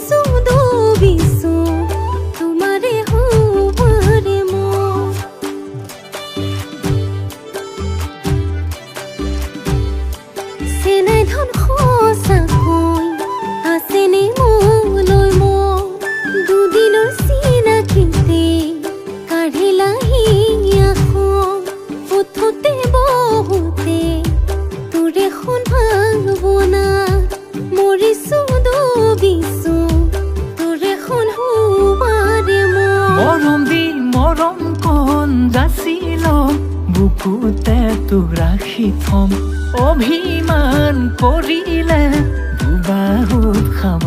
মৰিছো ডুবিছো তোমাৰে হবাৰে মই চেনাই ধন সঁচাকৈ আছেনে মোলৈ মই দুদিনৰ চিনাকিতে কাঢ়িলাহি এখন উঠোতে বহুতে তোৰে শুন ভাৱনা মৰিছো ডুবিছো তোৰে শুন হবাৰে মই মৰম দি মৰম কণ যাচি ল'ম বুকুতে তোক ৰাখি থম অভিমান কৰিলে দুবাহুত খাব